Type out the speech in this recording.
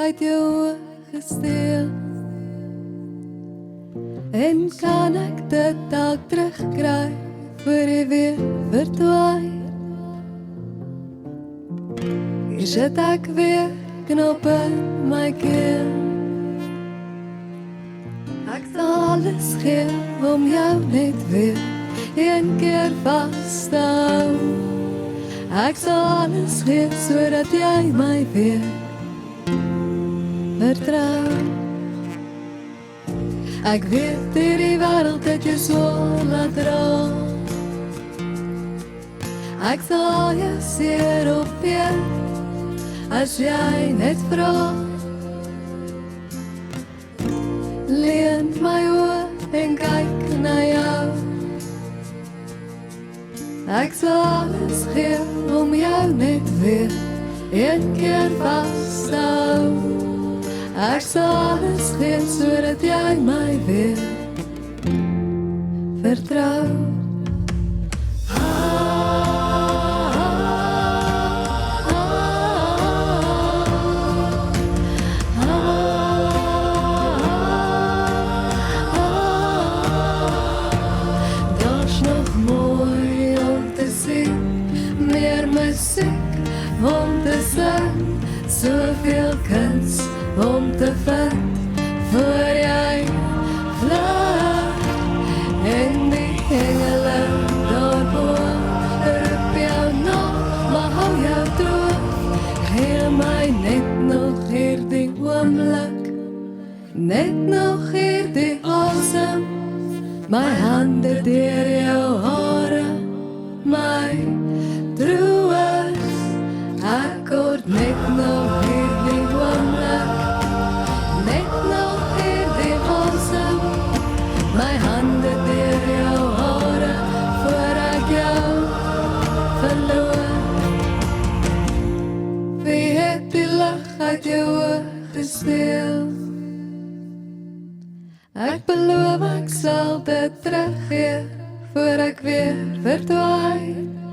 uit jou oog gesteel. En kan ek dit dalk terugkry voor jy weer verdwaai? Hier sit ek weer knop in my keel. Ek sal alles gee om jou net weer een keer vast te hou. Ek sal alles gee sodat jy my weer vertrou. Ek weet die wêreld het jou so laat rol. Ek sal jou seer opvee as jy net vra. Leen my oor en kyk na jou. Ek sal alles gee om jou net weer een keer vast te hou. Ek sal alles gee sodat jy my weer vertrou. Daar's nog mooi om te sien, meer musiek om te sing, soveel kuns om te vind, voor jy vlug. En die engele daarbo roep jou nog, maar hou jou droog. Gee my net nog hierdie oomblik, net nog hierdie asem. My hande deur jou hare, my troos. Ek kort net nog hierdie oomblik, net nog hierdie asem. My hande deur jou hare, voor ek jou verloor. Wie het die lig uit jou oog gesteel? Ek beloof ek sal dit teruggee, voor ek weer verdwaai.